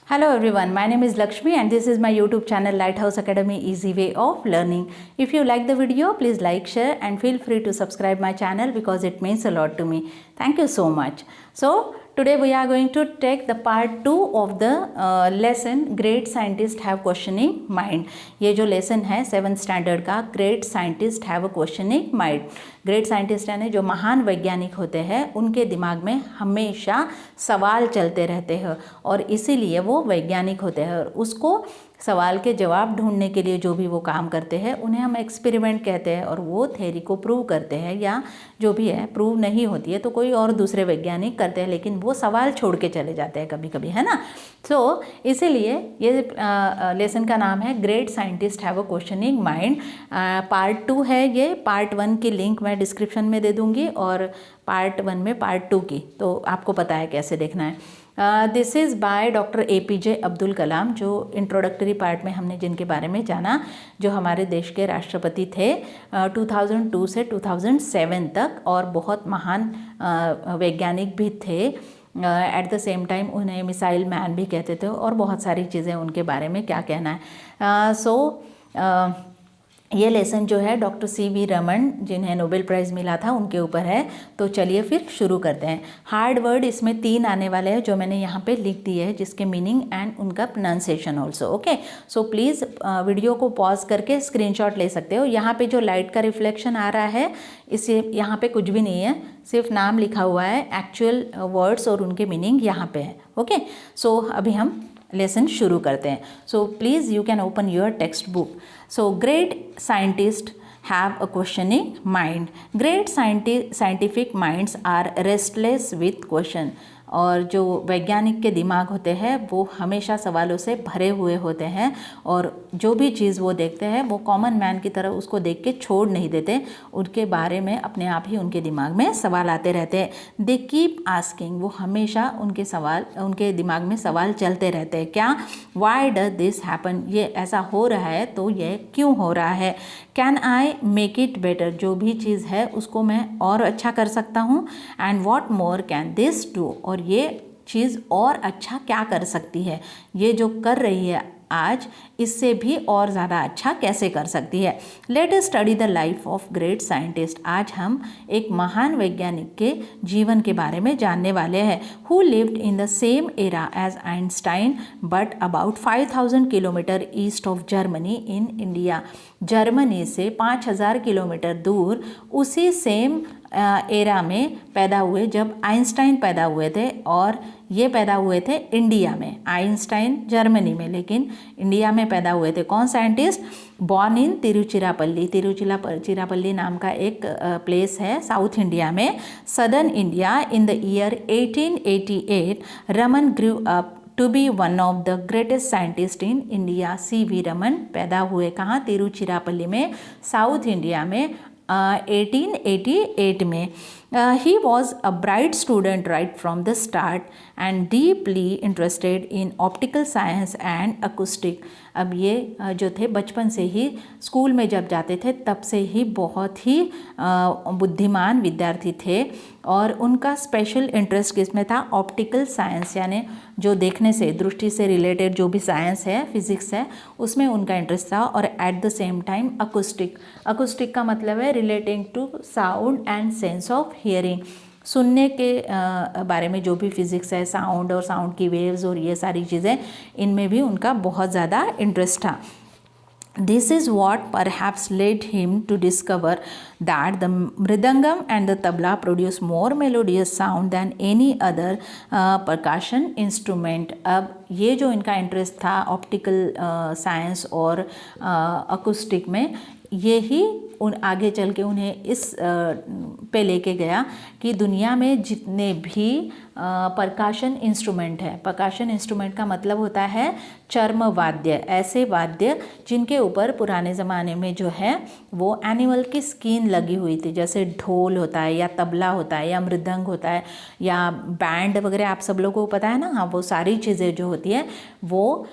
Hello everyone, my name is Lakshmi and this is my YouTube channel Lighthouse Academy Easy Way of Learning. If you like the video, please like, share and feel free to subscribe my channel because it means a lot to me. Thank you so much. So today we are going to take the part 2 of the lesson Great Scientists Have Questioning Mind. ये जो lesson है 7th standard का Great Scientists Have a Questioning Mind. Great scientist यानी जो महान वैज्ञानिक होते हैं उनके दिमाग में हमेशा सवाल चलते रहते हैं और इसीलिए वो वैज्ञानिक होते हैं और उसको सवाल के जवाब ढूंढने के लिए जो भी वो काम करते हैं उन्हें हम एक्सपेरिमेंट कहते हैं और वो थ्योरी को प्रूव करते हैं या जो भी है प्रूव नहीं होती है तो कोई और दूसरे वैज्ञानिक करते हैं लेकिन वो सवाल छोड़ के चले जाते हैं कभी कभी, है ना। सो इसीलिए ये लेसन का नाम है great scientist have a questioning mind. Part 2 है ये। पार्ट 1 की लिंक मैं डिस्क्रिप्शन में दे दूँगी और पार्ट 1 में पार्ट 2 की, तो आपको पता है कैसे देखना है। This is by doctor APJ Abdul Kalam, जो इंट्रोडक्टरी पार्ट में हमने जिनके बारे में जाना, जो हमारे देश के राष्ट्रपति थे 2002 से 2007 तक और बहुत महान वैज्ञानिक भी थे। एट द सेम टाइम उन्हें मिसाइल मैन भी कहते थे और बहुत सारी चीज़ें उनके बारे में क्या कहना है। ये लेसन जो है डॉक्टर CV रमन, जिन्हें नोबेल प्राइज़ मिला था, उनके ऊपर है। तो चलिए फिर शुरू करते हैं। हार्ड वर्ड इसमें 3 आने वाले हैं जो मैंने यहाँ पे लिख दिए हैं, जिसके मीनिंग एंड उनका pronunciation also. Okay, so please video को पॉज करके स्क्रीनशॉट ले सकते हो। यहाँ पे जो लाइट का रिफ्लेक्शन आ रहा है इसे यहाँ पे कुछ भी नहीं है, सिर्फ नाम लिखा हुआ है। एक्चुअल वर्ड्स और उनके मीनिंग यहाँ पे है। ओके, सो अभी हम लेसन शुरू करते हैं। So please you can open your text book. So great scientist have a questioning mind. Great scientific minds are restless with question. और जो वैज्ञानिक के दिमाग होते हैं वो हमेशा सवालों से भरे हुए होते हैं और जो भी चीज़ वो देखते हैं वो कॉमन मैन की तरह उसको देख के छोड़ नहीं देते, उनके बारे में अपने आप ही उनके दिमाग में सवाल आते रहते हैं। दे कीप आस्किंग, वो हमेशा उनके दिमाग में सवाल चलते रहते हैं। क्या? वाई डज दिस हैपन, ये ऐसा हो रहा है तो ये क्यों हो रहा है। Can I make it better, जो भी चीज़ है उसको मैं और अच्छा कर सकता हूँ। And what more can this do, और ये चीज़ और अच्छा क्या कर सकती है, ये जो कर रही है आज इससे भी और ज़्यादा अच्छा कैसे कर सकती है। Let us study the life of great scientist. आज हम एक महान वैज्ञानिक के जीवन के बारे में जानने वाले हैं। Who lived in the same era as Einstein but about 5000 kilometre east of Germany in India. Germany से 5000 किलोमीटर दूर उसी सेम एरा में पैदा हुए जब आइंस्टाइन पैदा हुए थे, और ये पैदा हुए थे इंडिया में। आइंस्टाइन जर्मनी में, लेकिन इंडिया में पैदा हुए थे। कौन scientist? Born in Tiruchirappalli. Tiruchirappalli नाम का एक प्लेस है साउथ इंडिया में, southern India. In the year 1888 Raman grew up to be one of the greatest scientist in India. CV Raman पैदा हुए कहाँ? तिरुचिरापल्ली में, साउथ इंडिया में 1888 में। He was a bright student right from the start and deeply interested in optical science and acoustic. अब ये जो थे बचपन से ही स्कूल में जब जाते थे तब से ही बहुत ही बुद्धिमान विद्यार्थी थे और उनका स्पेशल इंटरेस्ट किस में था? ऑप्टिकल साइंस, यानी जो देखने से, दृष्टि से रिलेटेड जो भी साइंस है, फिजिक्स है, उसमें उनका इंटरेस्ट था। और at the same time acoustic का मतलब है relating to sound and sense of hearing. सुनने के बारे में जो भी फिज़िक्स है, साउंड और साउंड की वेव्स और ये सारी चीज़ें, इनमें भी उनका बहुत ज़्यादा इंटरेस्ट था। This is what perhaps led him to discover that the mridangam and the tabla produce more melodious sound than any other percussion instrument. अब ये जो इनका इंटरेस्ट था ऑप्टिकल साइंस और अकूस्टिक में, यही उन आगे चल के उन्हें इस पे लेके गया कि दुनिया में जितने भी परकाशन इंस्ट्रूमेंट है, परकाशन इंस्ट्रूमेंट का मतलब होता है चर्म वाद्य, ऐसे वाद्य जिनके ऊपर पुराने ज़माने में जो है वो एनिमल की स्किन लगी हुई थी, जैसे ढोल होता है या तबला होता है या मृदंग होता है या बैंड वगैरह, आप सब लोगों को पता है ना। हाँ, वो सारी चीज़ें जो होती है वो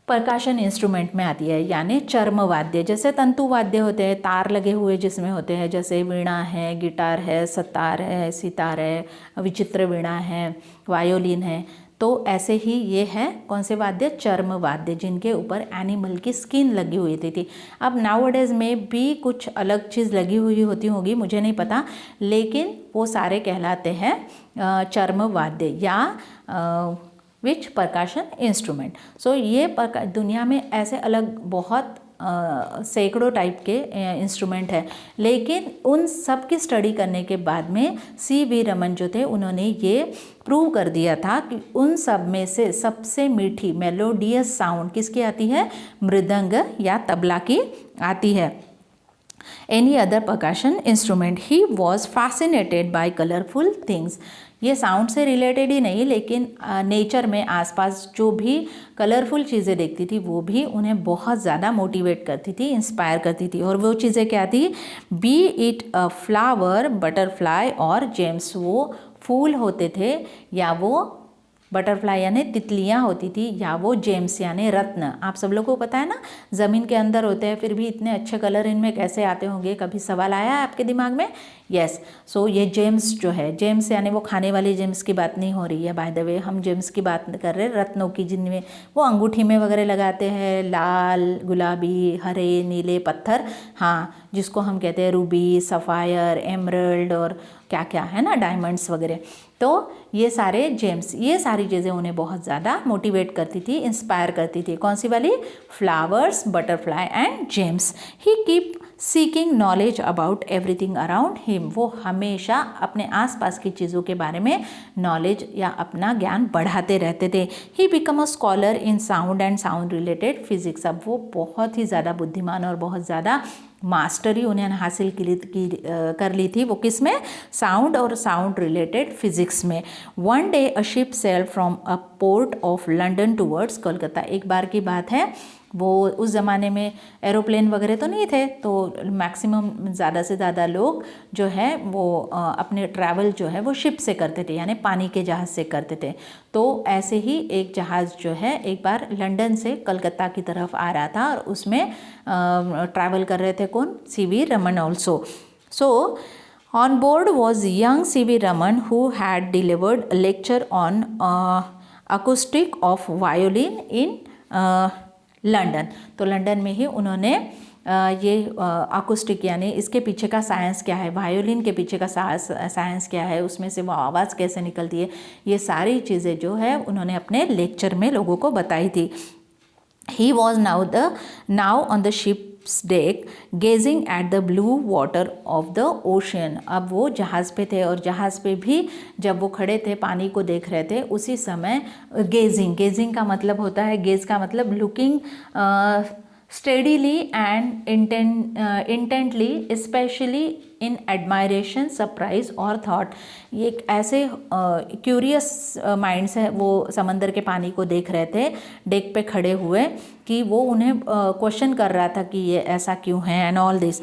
परकाशन इंस्ट्रूमेंट में आती है, यानी चर्म वाद्य। जैसे तंतु वाद्य होते हैं, तार लगे हुए जिसमें होते हैं, जैसे वीणा है, गिटार है, सतार है, सितार है, विचित्र वीणा है, वायोलिन है, तो ऐसे ही ये है कौन से वाद्य, चर्म वाद्य, जिनके ऊपर एनिमल की स्किन लगी हुई थी। अब नाउअडेज में भी कुछ अलग चीज़ लगी हुई होती होगी, मुझे नहीं पता, लेकिन वो सारे कहलाते हैं चर्म वाद्य या विच परकशन इंस्ट्रूमेंट। सो ये दुनिया में ऐसे अलग बहुत सैकड़ों टाइप के इंस्ट्रूमेंट है, लेकिन उन सब की स्टडी करने के बाद में CV रमन जो थे उन्होंने ये प्रूव कर दिया था कि उन सब में से सबसे मीठी मेलोडियस साउंड किसकी आती है, मृदंग या तबला की आती है। Any other percussion instrument. He was fascinated by colorful things. ये साउंड से रिलेटेड ही नहीं, लेकिन नेचर में आसपास जो भी कलरफुल चीज़ें देखती थी वो भी उन्हें बहुत ज़्यादा मोटिवेट करती थी, इंस्पायर करती थी। और वो चीज़ें क्या थी, B it a flower, butterfly और जेम्स, वो फूल होते थे या वो बटरफ्लाई यानी तितलियाँ होती थी या वो जेम्स यानी रत्न। आप सब लोगों को पता है ना, ज़मीन के अंदर होते हैं फिर भी इतने अच्छे कलर इनमें कैसे आते होंगे, कभी सवाल आया है आपके दिमाग में? यस। सो ये जेम्स जो है, जेम्स यानी वो खाने वाली जेम्स की बात नहीं हो रही है, बाय द वे हम जेम्स की बात कर रहे हैं, रत्नों की, जिनमें वो अंगूठी में वगैरह लगाते हैं, लाल, गुलाबी, हरे, नीले पत्थर, हाँ, जिसको हम कहते हैं रूबी, सफ़ायर, एमरल्ड और क्या क्या है ना, डायमंड्स वगैरह। तो ये सारे जेम्स, ये सारी चीज़ें उन्हें बहुत ज़्यादा मोटिवेट करती थी, इंस्पायर करती थी। कौन सी वाली? Flowers, butterfly and James. He keep seeking knowledge about everything around him. वो हमेशा अपने आसपास की चीज़ों के बारे में नॉलेज या अपना ज्ञान बढ़ाते रहते थे। He become a scholar in sound and sound related physics. अब वो बहुत ही ज़्यादा बुद्धिमान और बहुत ज़्यादा मास्टरी उन्हें हासिल कर ली थी। वो किस में? साउंड और साउंड रिलेटेड फिजिक्स में। One day a ship sailed from a port of London towards Kolkata. एक बार की बात है, वो उस ज़माने में एरोप्लेन वगैरह तो नहीं थे, तो मैक्सिमम ज़्यादा से ज़्यादा लोग जो है वो अपने ट्रैवल जो है वो शिप से करते थे, यानी पानी के जहाज़ से करते थे। तो ऐसे ही एक जहाज़ जो है एक बार लंदन से कलकत्ता की तरफ आ रहा था और उसमें ट्रैवल कर रहे थे कौन? CV Raman also. So on board was young CV Raman who had delivered a lecture on acoustic of violin in London. तो लंदन में ही उन्होंने ये अकोस्टिक यानी इसके पीछे का साइंस क्या है, वायोलिन के पीछे का साइंस क्या है, उसमें से वो आवाज़ कैसे निकलती है, ये सारी चीज़ें जो है उन्होंने अपने लेक्चर में लोगों को बताई थी। He was now on the ship's deck gazing at the blue water of the ocean. अब वो जहाज़ पे थे और जहाज़ पे भी जब वो खड़े थे पानी को देख रहे थे, उसी समय गेजिंग का मतलब होता है, गेज का मतलब looking steadily and intently, especially in admiration, surprise और thought। ये एक ऐसे क्यूरियस माइंड से वो समंदर के पानी को देख रहे थे डेक पे खड़े हुए कि वो उन्हें क्वेश्चन कर रहा था कि ये ऐसा क्यों है and all this.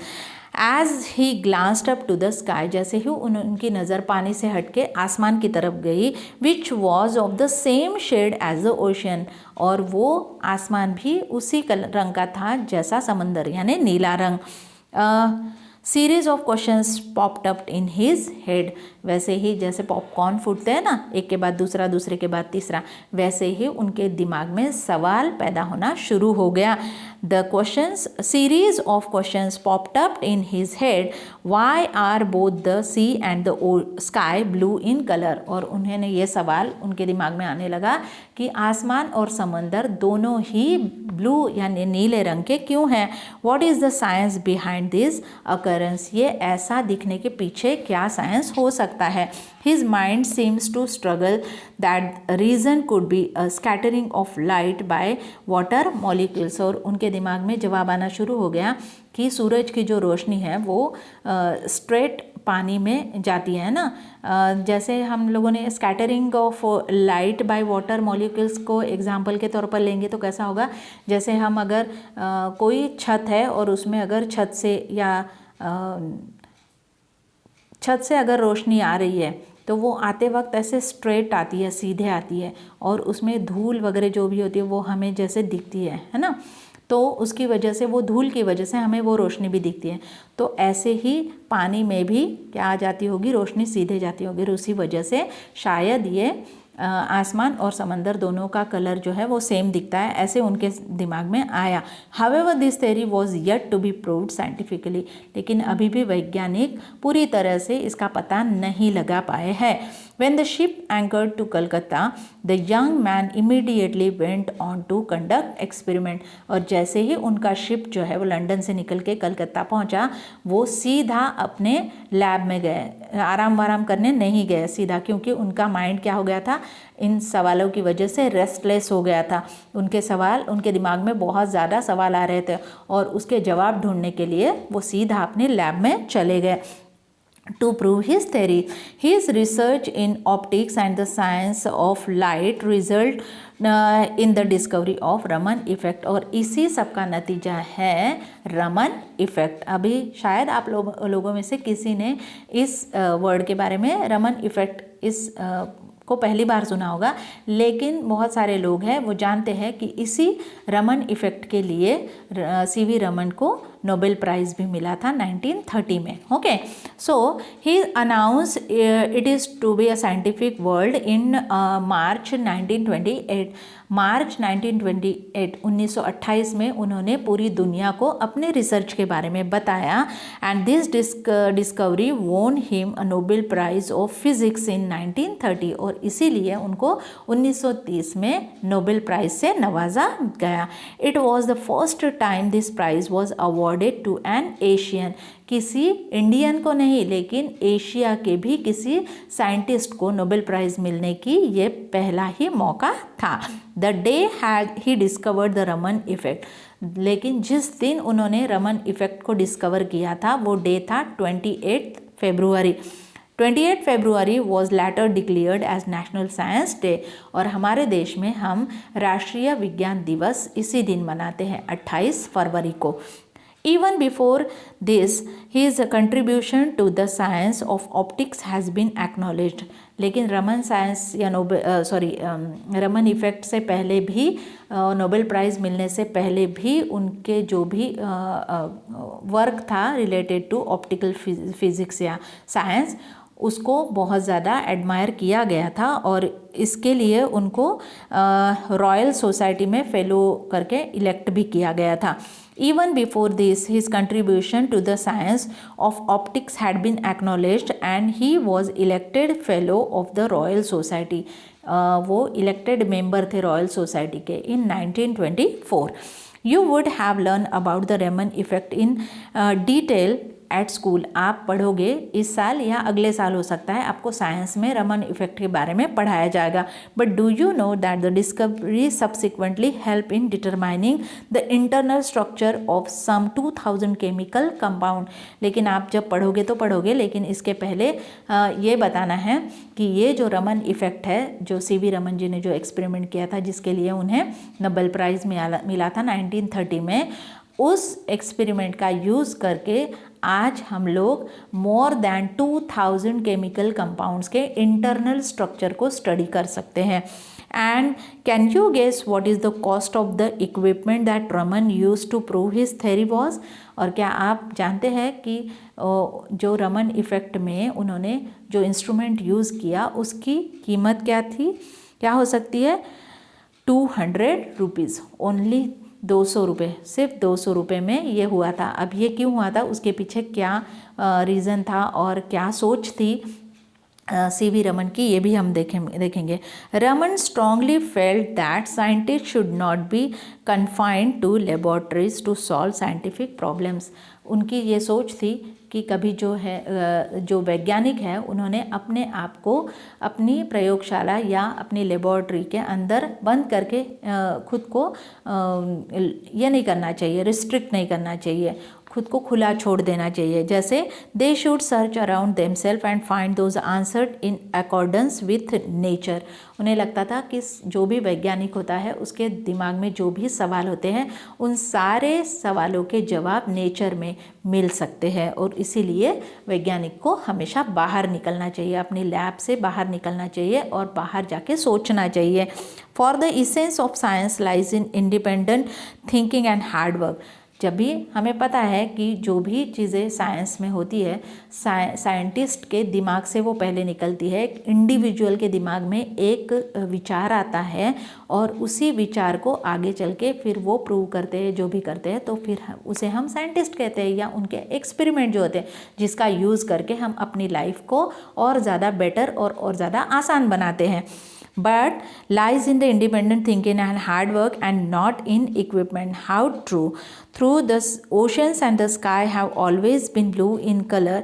As he glanced up to the sky, जैसे ही उनकी नज़र पानी से हटके आसमान की तरफ गई, which was of the same shade as the ocean, और वो आसमान भी उसी रंग का था जैसा समंदर यानी नीला रंग। Series of questions popped up in his head, वैसे ही जैसे पॉपकॉर्न फूटते हैं ना, एक के बाद दूसरा, दूसरे के बाद तीसरा, वैसे ही उनके दिमाग में सवाल पैदा होना शुरू हो गया। The questions, series of questions popped up in his head, why are both the sea and the sky blue in colour, और उन्होंने ये सवाल उनके दिमाग में आने लगा कि आसमान और समंदर दोनों ही ब्लू यानी नीले रंग के क्यों हैं। What is the science behind this occurrence, ये ऐसा दिखने के पीछे क्या साइंस हो सकता है। His mind seems to struggle that reason could be a scattering of light by water molecules, और उनके दिमाग में जवाब आना शुरू हो गया कि सूरज की जो रोशनी है वो स्ट्रेट पानी में जाती है ना, जैसे हम लोगों ने scattering of light by water molecules को एग्जांपल के तौर पर लेंगे तो कैसा होगा, जैसे हम अगर कोई छत है और उसमें अगर छत से अगर रोशनी आ रही है तो वो आते वक्त ऐसे स्ट्रेट आती है, सीधे आती है, और उसमें धूल वगैरह जो भी होती है वो हमें जैसे दिखती है ना, तो उसकी वजह से वो धूल की वजह से हमें वो रोशनी भी दिखती है। तो ऐसे ही पानी में भी क्या आ जाती होगी, रोशनी सीधे जाती होगी, और उसी वजह से शायद ये आसमान और समंदर दोनों का कलर जो है वो सेम दिखता है, ऐसे उनके दिमाग में आया। However this theory was yet to be proved scientifically, लेकिन अभी भी वैज्ञानिक पूरी तरह से इसका पता नहीं लगा पाए हैं। When the ship anchored to Calcutta, the young man immediately went on to conduct experiment. और जैसे ही उनका शिप जो है वो लंदन से निकल के कलकत्ता पहुंचा, वो सीधा अपने लैब में गए, आराम वाराम करने नहीं गए सीधा, क्योंकि उनका माइंड क्या हो गया था, इन सवालों की वजह से रेस्टलेस हो गया था। उनके दिमाग में बहुत ज़्यादा सवाल आ रहे थे और उसके जवाब ढूंढने के लिए वो सीधा अपने लैब में चले गए। To prove his theory, his research in optics and the science of light result in the discovery of Raman effect, और इसी सब का नतीजा है रमन इफ़ेक्ट। अभी शायद आप लोगों में से किसी ने इस वर्ड के बारे में, रमन इफ़ेक्ट, इस को पहली बार सुना होगा, लेकिन बहुत सारे लोग हैं वो जानते हैं कि इसी रमन इफ़ेक्ट के लिए सीवी रमन को नोबेल प्राइज़ भी मिला था 1930 में। Okay, so he announce it is to be a scientific world in March 1928। March 1928 में उन्होंने पूरी दुनिया को अपने रिसर्च के बारे में बताया। And this discovery won him a Nobel prize of physics in 1930, और इसीलिए उनको 1930 में नोबेल प्राइज़ से नवाजा गया। It was the first time this prize was awarded to an Asian, किसी इंडियन को नहीं लेकिन एशिया के भी किसी साइंटिस्ट को नोबेल प्राइज़ मिलने की ये पहला ही मौका था। The day had he discovered the Raman effect, लेकिन जिस दिन उन्होंने रमन इफ़ेक्ट को डिस्कवर किया था वो डे था 28 फरवरी। 28 February was later declared as national science day, और हमारे देश में हम राष्ट्रीय विज्ञान दिवस इसी दिन मनाते हैं, 28 फरवरी को। Even before this, his contribution to the science of optics has been acknowledged. लेकिन रमन साइंस या रमन इफ़ेक्ट से पहले भी, नोबेल प्राइज़ मिलने से पहले भी उनके जो भी वर्क था रिलेटेड टू ऑप्टिकल फिज़िक्स या साइंस, उसको बहुत ज़्यादा एडमायर किया गया था, और इसके लिए उनको रॉयल सोसाइटी में फेलो करके इलेक्ट भी किया गया था। Even before this, his contribution to the science of optics had been acknowledged and he was elected fellow of the Royal Society. वो elected member थे Royal Society के in 1924. You would have learned about the Raman effect in detail at school. आप पढ़ोगे इस साल या अगले साल हो सकता है, आपको साइंस में रमन इफ़ेक्ट के बारे में पढ़ाया जाएगा। But do you know that the discovery subsequently help in determining the internal structure of some 2000 chemical compound. लेकिन आप जब पढ़ोगे तो पढ़ोगे, लेकिन इसके पहले ये बताना है कि ये जो रमन इफ़ेक्ट है, जो सीवी रमन जी ने जो एक्सपेरिमेंट किया था जिसके लिए उन्हें नोबेल प्राइज़ मिला था 1930 में, उस एक्सपेरिमेंट का यूज़ करके आज हम लोग मोर देन 2000 केमिकल कंपाउंड्स के इंटरनल स्ट्रक्चर को स्टडी कर सकते हैं। And can you guess what is the cost of the equipment that Raman use to prove his theory was. और क्या आप जानते हैं कि जो रमन इफ़ेक्ट में उन्होंने जो इंस्ट्रूमेंट यूज़ किया उसकी कीमत क्या थी, क्या हो सकती है? 200 रुपीज़, ओनली 200 रुपये, सिर्फ 200 रुपये में ये हुआ था। अब ये क्यों हुआ था, उसके पीछे क्या रीज़न था और क्या सोच थी सीवी रमन की, ये भी हम देखेंगे। Raman strongly felt that scientist should not be confined to laboratories to solve scientific problems. उनकी ये सोच थी कि कभी जो वैज्ञानिक है उन्होंने अपने आप को अपनी प्रयोगशाला या अपनी लेबोरेटरी के अंदर बंद करके खुद को ये नहीं करना चाहिए, रिस्ट्रिक्ट नहीं करना चाहिए, खुद को खुला छोड़ देना चाहिए। जैसे they should search around themselves and find those answered in accordance with nature. उन्हें लगता था कि जो भी वैज्ञानिक होता है उसके दिमाग में जो भी सवाल होते हैं उन सारे सवालों के जवाब नेचर में मिल सकते हैं, और इसीलिए वैज्ञानिक को हमेशा बाहर निकलना चाहिए, अपनी लैब से बाहर निकलना चाहिए और बाहर जाके सोचना चाहिए। For the essence of science lies in independent thinking and hard work. जब भी हमें पता है कि जो भी चीज़ें साइंस में होती है साइंटिस्ट के दिमाग से वो पहले निकलती है। एक इंडिविजुअल के दिमाग में एक विचार आता है और उसी विचार को आगे चल के फिर वो प्रूव करते हैं, जो भी करते हैं, तो फिर उसे हम साइंटिस्ट कहते हैं, या उनके एक्सपेरिमेंट जो होते हैं जिसका यूज़ करके हम अपनी लाइफ को और ज़्यादा बेटर और ज़्यादा आसान बनाते हैं। But lies in the independent thinking and hard work and not in equipment. How true. Through the oceans and the sky have always been blue in color.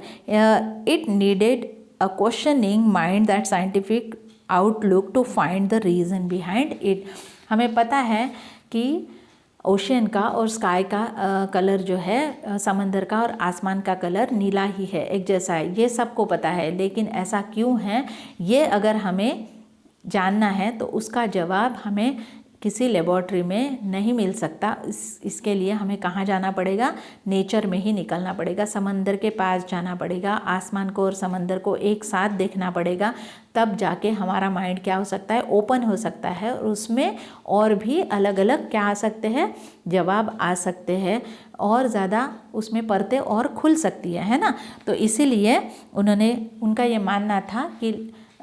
It needed a questioning mind, that scientific outlook, to find the reason behind it. हमें पता है कि ocean का और sky का colour जो है, समंदर का और आसमान का कलर नीला ही है, एक जैसा है, ये सबको पता है। लेकिन ऐसा क्यों है, ये अगर हमें जानना है तो उसका जवाब हमें किसी लेबॉर्ट्री में नहीं मिल सकता। इसके लिए हमें कहाँ जाना पड़ेगा, नेचर में ही निकलना पड़ेगा, समंदर के पास जाना पड़ेगा, आसमान को और समंदर को एक साथ देखना पड़ेगा, तब जाके हमारा माइंड क्या हो सकता है, ओपन हो सकता है, और उसमें और भी अलग अलग क्या आ सकते हैं, जवाब आ सकते हैं, और ज़्यादा उसमें परतें और खुल सकती है ना। तो इसीलिए उनका ये मानना था कि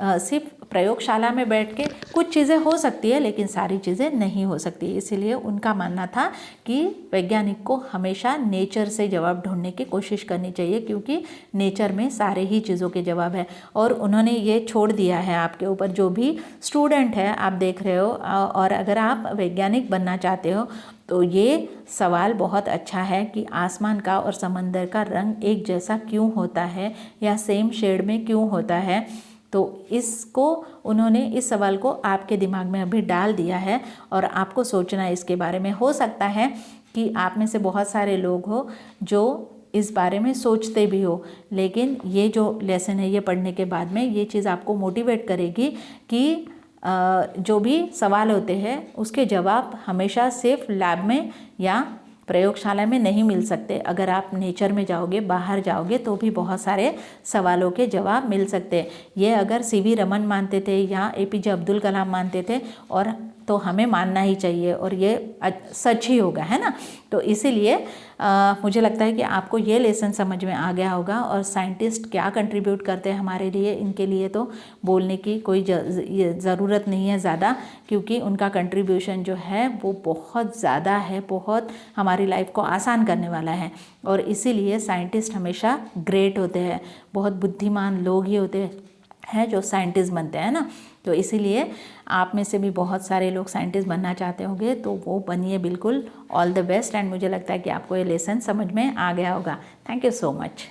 सिर्फ प्रयोगशाला में बैठ के कुछ चीज़ें हो सकती है लेकिन सारी चीज़ें नहीं हो सकती। इसीलिए उनका मानना था कि वैज्ञानिक को हमेशा नेचर से जवाब ढूंढने की कोशिश करनी चाहिए, क्योंकि नेचर में सारे ही चीज़ों के जवाब है। और उन्होंने ये छोड़ दिया है आपके ऊपर, जो भी स्टूडेंट है आप देख रहे हो, और अगर आप वैज्ञानिक बनना चाहते हो तो ये सवाल बहुत अच्छा है कि आसमान का और समंदर का रंग एक जैसा क्यों होता है, या सेम शेड में क्यों होता है। तो इस सवाल को आपके दिमाग में अभी डाल दिया है और आपको सोचना इसके बारे में। हो सकता है कि आप में से बहुत सारे लोग हो जो इस बारे में सोचते भी हो, लेकिन ये जो लेसन है ये पढ़ने के बाद में ये चीज़ आपको मोटिवेट करेगी कि जो भी सवाल होते हैं उसके जवाब हमेशा सिर्फ लैब में या प्रयोगशाला में नहीं मिल सकते। अगर आप नेचर में जाओगे, बाहर जाओगे, तो भी बहुत सारे सवालों के जवाब मिल सकते हैं। ये अगर सीवी रमन मानते थे या एपीजे अब्दुल कलाम मानते थे, और तो हमें मानना ही चाहिए, और ये सच ही होगा, है ना। तो इसीलिए मुझे लगता है कि आपको ये लेसन समझ में आ गया होगा, और साइंटिस्ट क्या कंट्रीब्यूट करते हैं हमारे लिए, इनके लिए तो बोलने की कोई ज़रूरत नहीं है ज़्यादा, क्योंकि उनका कंट्रीब्यूशन जो है वो बहुत ज़्यादा है, बहुत हमारी लाइफ को आसान करने वाला है। और इसीलिए साइंटिस्ट हमेशा ग्रेट होते हैं, बहुत बुद्धिमान लोग ही होते हैं जो साइंटिस्ट बनते हैं ना। तो इसीलिए आप में से भी बहुत सारे लोग साइंटिस्ट बनना चाहते होंगे, तो वो बनिए बिल्कुल। All the best. एंड मुझे लगता है कि आपको ये लेसन समझ में आ गया होगा। Thank you so much.